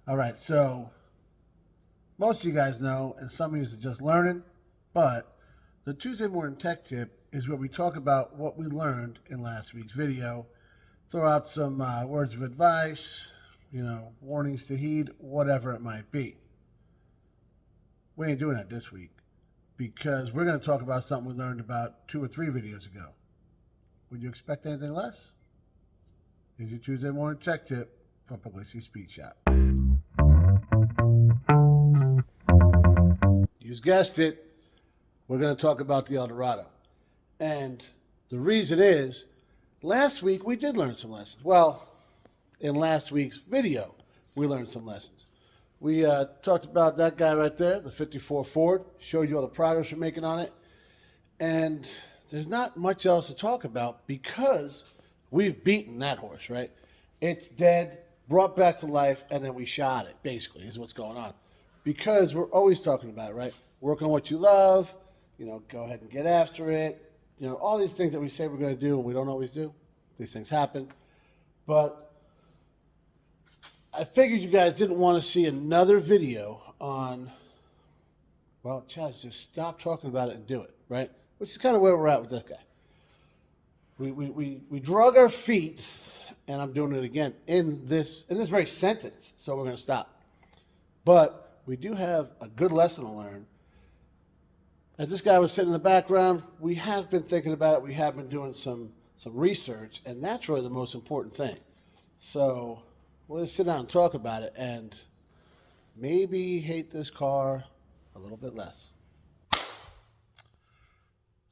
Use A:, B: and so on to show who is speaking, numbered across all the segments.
A: All right, so most of you guys know, and some of you are just learning, but the Tuesday morning tech tip is where we talk about what we learned in last week's video, throw out some words of advice, warnings to heed, whatever it might be. We ain't doing that this week because we're going to talk about something we learned about 2 or 3 videos ago. Would you expect anything less? Here's your Tuesday morning tech tip from Pugliese Speed Shop. You guessed it, we're going to talk about the Eldorado. And the reason is, last week we did learn some lessons. Well, in last week's video, we learned some lessons. We talked about that guy right there, the 54 Ford, showed you all the progress we're making on it. And there's not much else to talk about because we've beaten that horse, right? It's dead, brought back to life, and then we shot it, basically, is what's going on. Because we're always talking about it, right? Work on what you love, go ahead and get after it. All these things that we say we're going to do and we don't always do. These things happen. But I figured you guys didn't want to see another video on, well, Chaz, just stop talking about it and do it, right? Which is kind of where we're at with this guy. We drug our feet, and I'm doing it again, in this very sentence, so we're going to stop. But we do have a good lesson to learn. As this guy was sitting in the background, we have been thinking about it. We have been doing some research, and that's really the most important thing. So we're going to sit down and talk about it and maybe hate this car a little bit less.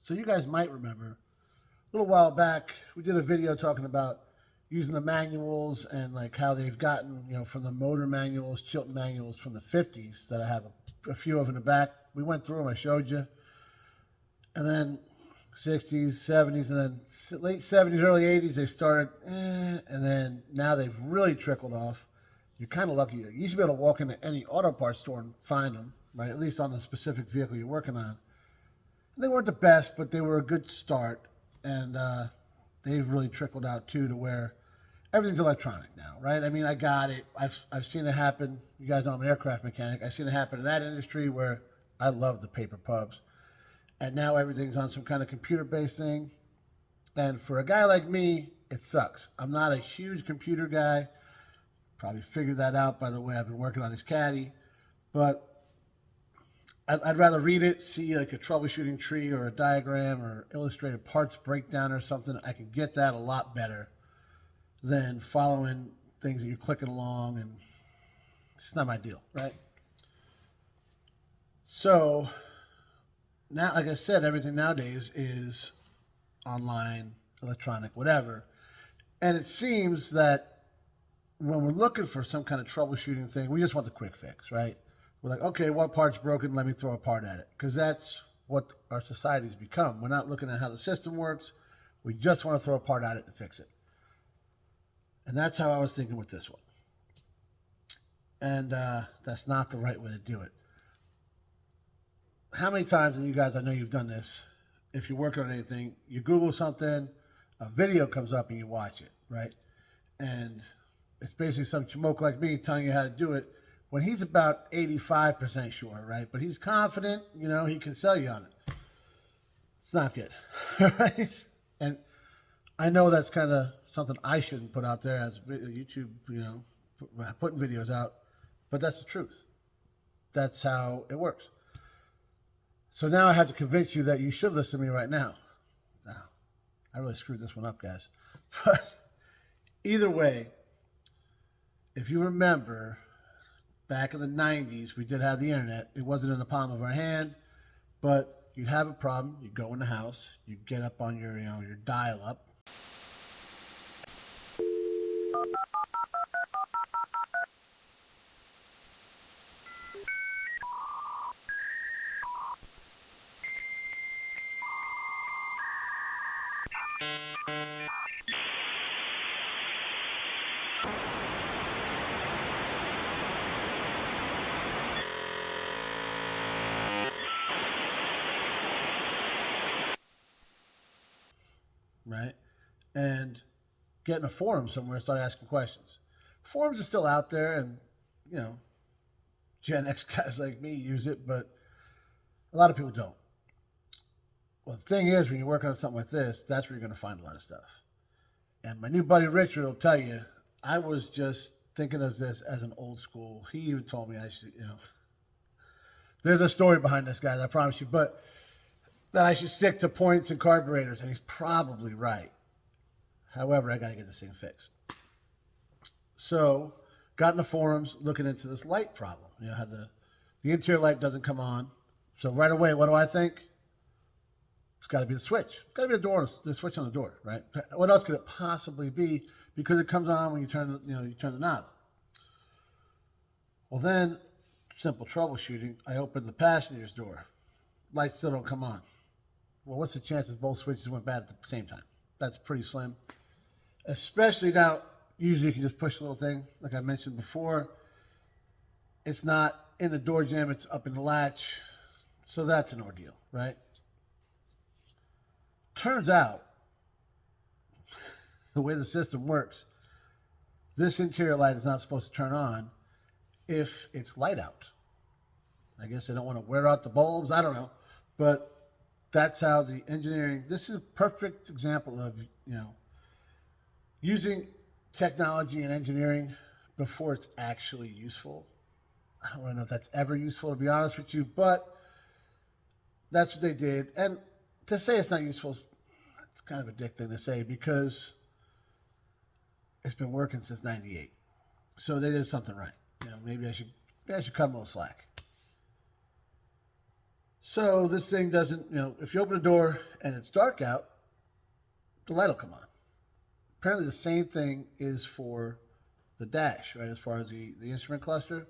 A: So you guys might remember, a little while back, we did a video talking about using the manuals and like how they've gotten, from the motor manuals, Chilton manuals from the 50s that I have a few of in the back. We went through them, I showed you. And then 60s, 70s, and then late 70s, early 80s, they started, and then now they've really trickled off. You're kind of lucky. You used to be able to walk into any auto parts store and find them, right? At least on the specific vehicle you're working on. And they weren't the best, but they were a good start. And they've really trickled out, too, to where everything's electronic now, right? I mean, I got it. I've seen it happen. You guys know I'm an aircraft mechanic. I've seen it happen in that industry where I love the paper pubs. And now everything's on some kind of computer-based thing. And for a guy like me, it sucks. I'm not a huge computer guy. Probably figured that out by the way I've been working on his caddy. But I'd rather read it, see like a troubleshooting tree or a diagram or illustrated parts breakdown or something. I can get that a lot better than following things that you're clicking along, and it's not my deal, right? So now, like I said, everything nowadays is online, electronic, whatever. And it seems that when we're looking for some kind of troubleshooting thing, we just want the quick fix, right? We're like, okay, what part's broken? Let me throw a part at it. Because that's what our society's become. We're not looking at how the system works. We just want to throw a part at it and fix it. And that's how I was thinking with this one. And that's not the right way to do it. How many times, and you guys, I know you've done this, if you're working on anything, you Google something, a video comes up and you watch it, right? And it's basically some chamoke like me telling you how to do it when he's about 85% sure, right? But he's confident, he can sell you on it. It's not good, right? And I know that's kind of something I shouldn't put out there as YouTube, putting videos out, but that's the truth. That's how it works. So now I have to convince you that you should listen to me right now. Now, I really screwed this one up, guys. But either way, if you remember, back in the 90s, we did have the internet. It wasn't in the palm of our hand, but you'd have a problem. You'd go in the house. You'd get up on your dial-up. Right? And get in a forum somewhere and start asking questions. Forums are still out there, and you know, Gen X guys like me use it, but a lot of people don't. Well, the thing is, when you're working on something like this, that's where you're going to find a lot of stuff. And my new buddy Richard will tell you, I was just thinking of this as an old school. He even told me I should, there's a story behind this, guys, I promise you, but that I should stick to points and carburetors, and he's probably right. However, I got to get this thing fixed. So, got in the forums looking into this light problem. How the interior light doesn't come on. So right away, what do I think? It's got to be the switch. It's got to be the switch on the door, right? What else could it possibly be? Because it comes on when you turn the knob. Well, then, simple troubleshooting. I opened the passenger's door. Lights still don't come on. Well, what's the chances both switches went bad at the same time? That's pretty slim. Especially now, usually you can just push a little thing, like I mentioned before. It's not in the door jamb, it's up in the latch. So that's an ordeal, right? Turns out, the way the system works, this interior light is not supposed to turn on if it's light out. I guess they don't want to wear out the bulbs, I don't know. But that's how the engineering, this is a perfect example of, using technology and engineering before it's actually useful. I don't really know if that's ever useful, to be honest with you, but that's what they did. And to say it's not useful, it's kind of a dick thing to say because it's been working since '98. So they did something right. Maybe I should cut them a little slack. So this thing doesn't, if you open the door and it's dark out, the light will come on. Apparently the same thing is for the dash, right? As far as the instrument cluster,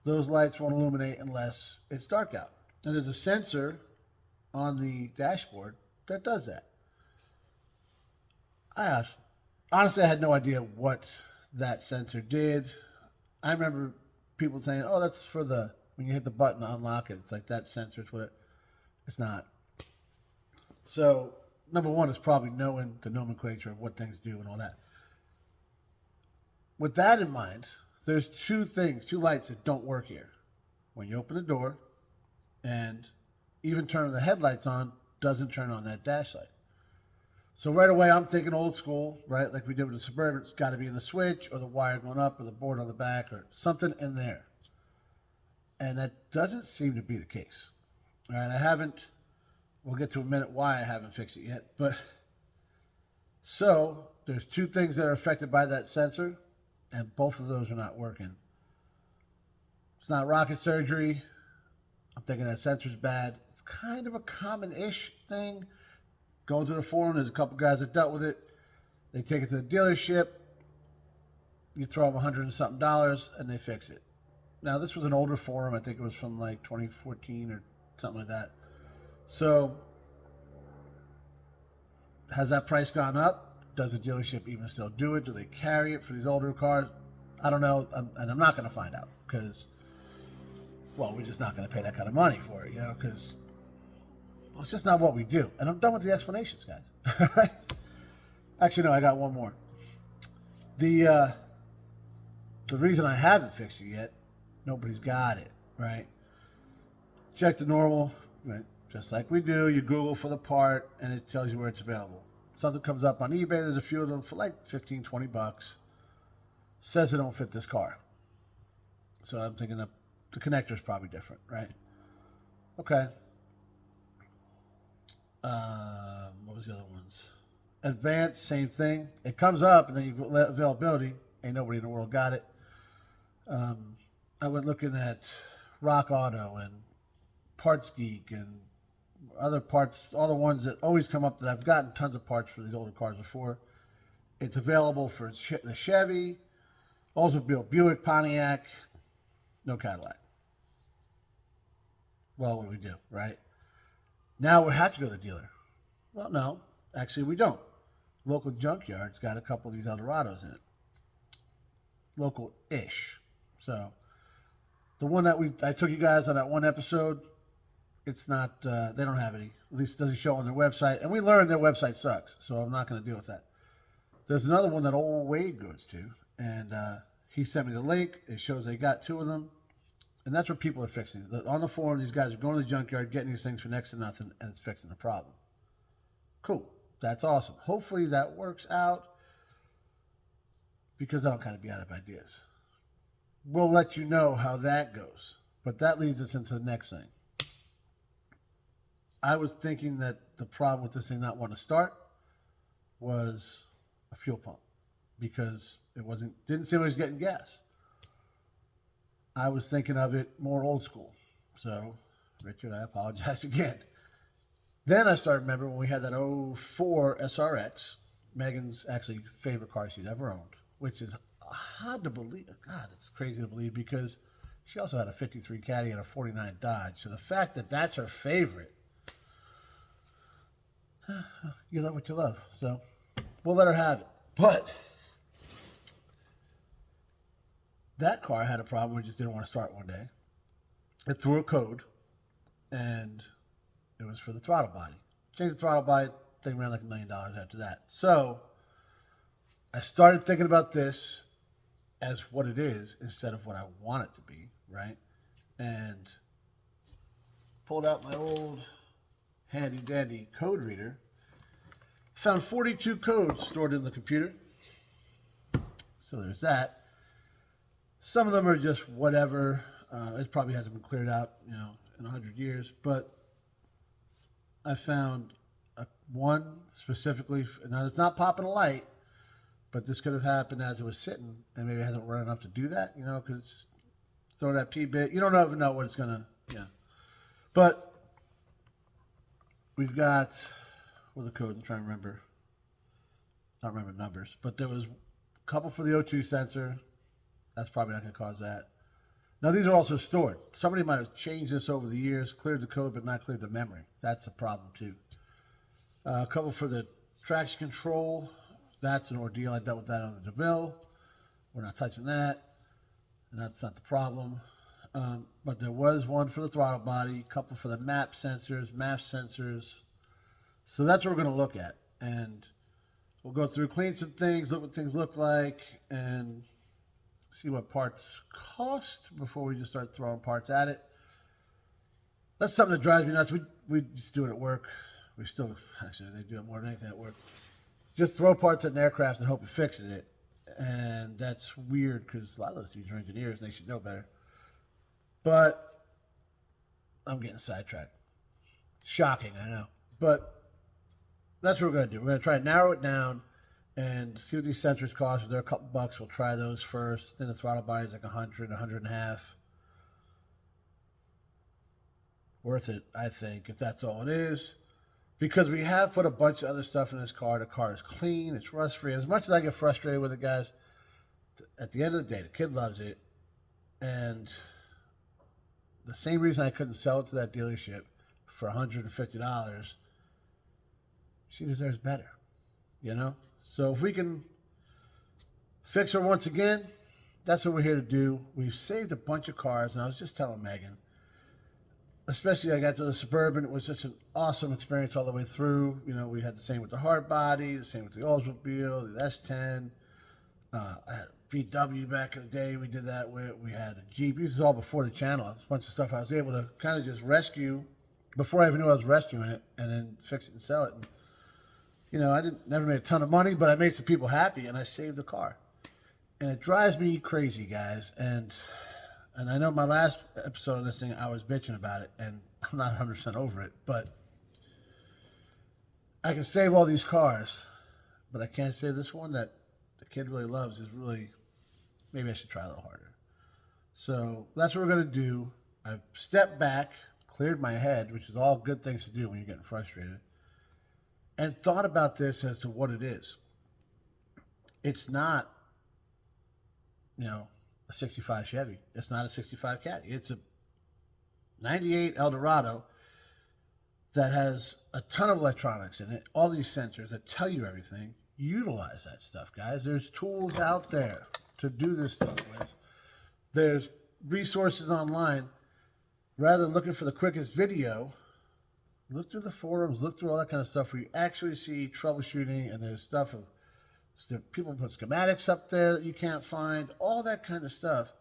A: those lights won't illuminate unless it's dark out. And there's a sensor on the dashboard that does that. Honestly, I had no idea what that sensor did. I remember people saying, oh, that's for when you hit the button to unlock it. It's like that sensor is what it's not. So, number one is probably knowing the nomenclature of what things do and all that. With that in mind, there's two lights that don't work here. When you open the door, and even turning the headlights on doesn't turn on that dash light. So right away, I'm thinking old school, right? Like we did with the Suburban. It's got to be in the switch or the wire going up or the board on the back or something in there. And that doesn't seem to be the case. All right, we'll get to a minute why I haven't fixed it yet. But so there's two things that are affected by that sensor, and both of those are not working. It's not rocket surgery. I'm thinking that sensor's bad. It's kind of a common-ish thing. Going through the forum, there's a couple guys that dealt with it. They take it to the dealership. You throw them $100 and something, and they fix it. Now, this was an older forum. I think it was from like 2014 or something like that. So, has that price gone up? Does the dealership even still do it? Do they carry it for these older cars? I don't know, and I'm not going to find out because, well, we're just not going to pay that kind of money for it, because it's just not what we do. And I'm done with the explanations, guys. Right? Actually, no, I got one more. The reason I haven't fixed it yet, nobody's got it, right? Check the normal, right? Just like we do, you Google for the part, and it tells you where it's available. Something comes up on eBay, there's a few of them for like 15, 20 bucks. Says they don't fit this car. So I'm thinking that the connector's probably different, right? Okay. What was the other ones? Advanced, same thing. It comes up, and then you go availability. Ain't nobody in the world got it. I went looking at Rock Auto and Parts Geek and other parts, all the ones that always come up that I've gotten tons of parts for these older cars before. It's available for the Chevy, Oldsmobile, Buick, Pontiac, no Cadillac. Well, what do we do, right? Now we have to go to the dealer. Well, no, actually we don't. Local junkyard's got a couple of these Eldorados in it. Local-ish. So the one that I took you guys on that one episode, it's not, they don't have any. At least it doesn't show on their website. And we learned their website sucks, so I'm not going to deal with that. There's another one that old Wade goes to, and He sent me the link. It shows they got 2 of them. And that's what people are fixing. On the forum, these guys are going to the junkyard, getting these things for next to nothing, and it's fixing the problem. Cool. That's awesome. Hopefully that works out, because that'll kind of be out of ideas. We'll let you know how that goes. But that leads us into the next thing. I was thinking that the problem with this thing not wanting to start was a fuel pump, because didn't seem like it was getting gas. I was thinking of it more old school. So, Richard, I apologize again. Then I started remembering when we had that 04 SRX, Megan's actually favorite car she's ever owned, which is hard to believe. God, it's crazy to believe, because she also had a 53 Caddy and a 49 Dodge. So the fact that that's her favorite, you love what you love. So we'll let her have it. But that car had a problem. We just didn't want to start one day. It threw a code, and it was for the throttle body. Changed the throttle body, thing ran like $1 million after that. So I started thinking about this as what it is instead of what I want it to be, right? And pulled out my old handy dandy code reader. Found 42 codes stored in the computer. So there's that. Some of them are just whatever. It probably hasn't been cleared out, in 100 years. But I found one specifically. Now, it's not popping a light, but this could have happened as it was sitting, and maybe it hasn't run enough to do that, because throw that P bit. You don't even know what it's going to, But we've got, what are the codes? I'm trying to remember. I don't remember numbers. But there was a couple for the O2 sensor. That's probably not going to cause that. Now, these are also stored. Somebody might have changed this over the years, cleared the code, but not cleared the memory. That's a problem, too. A couple for the traction control. That's an ordeal. I dealt with that on the DeVille. We're not touching that. And that's not the problem. But there was one for the throttle body, a couple for the MAP sensors, MAF sensors. So that's what we're going to look at. And we'll go through, clean some things, look what things look like, and see what parts cost before we just start throwing parts at it. That's something that drives me nuts. We just do it at work. We still, actually, they do it more than anything at work. Just throw parts at an aircraft and hope it fixes it. And that's weird, because a lot of those dudes are engineers and they should know better. But I'm getting sidetracked. Shocking, I know. But that's what we're going to do. We're going to try to narrow it down and see what these sensors cost. If they're a couple bucks, we'll try those first. Then the throttle body is like 100, 150. Worth it, I think, if that's all it is. Because we have put a bunch of other stuff in this car. The car is clean. It's rust-free. As much as I get frustrated with it, guys, at the end of the day, the kid loves it. And the same reason I couldn't sell it to that dealership for $150, she deserves better, So if we can fix her once again, that's what we're here to do. We've saved a bunch of cars, and I was just telling Megan, especially I got to the Suburban. It was such an awesome experience all the way through. We had the same with the hard body, the same with the Oldsmobile, the S10. I had a VW back in the day we did that with. We had a Jeep. This is all before the channel. It's a bunch of stuff I was able to kind of just rescue before I even knew I was rescuing it, and then fix it and sell it. And, I never made a ton of money, but I made some people happy, and I saved the car. And it drives me crazy, guys. And I know my last episode of this thing, I was bitching about it, and I'm not 100% over it, but I can save all these cars, but I can't save this one that the kid really loves. Maybe I should try a little harder. So that's what we're going to do. I've stepped back, cleared my head, which is all good things to do when you're getting frustrated, and thought about this as to what it is. It's not, a 65 Chevy. It's not a 65 Caddy. It's a 98 Eldorado that has a ton of electronics in it, all these sensors that tell you everything. Utilize that stuff, guys. There's tools out there to do this stuff with. There's resources online. Rather than looking for the quickest video, look through the forums, look through all that kind of stuff where you actually see troubleshooting, and there's stuff of So people put schematics up there that you can't find, all that kind of stuff.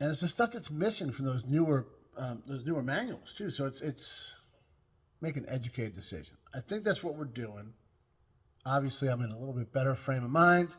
A: And it's the stuff that's missing from those newer manuals too. So it's make an educated decision. I think that's what we're doing. Obviously, I'm in a little bit better frame of mind.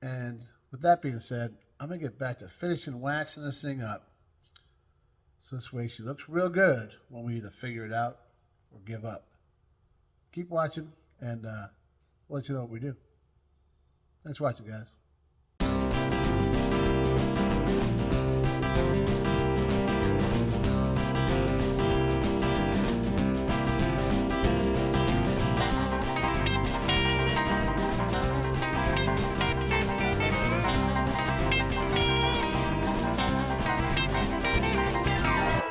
A: And with that being said, I'm going to get back to finishing waxing this thing up. So this way she looks real good when we either figure it out or give up. Keep watching, and we'll let you know what we do. Thanks for watching, guys.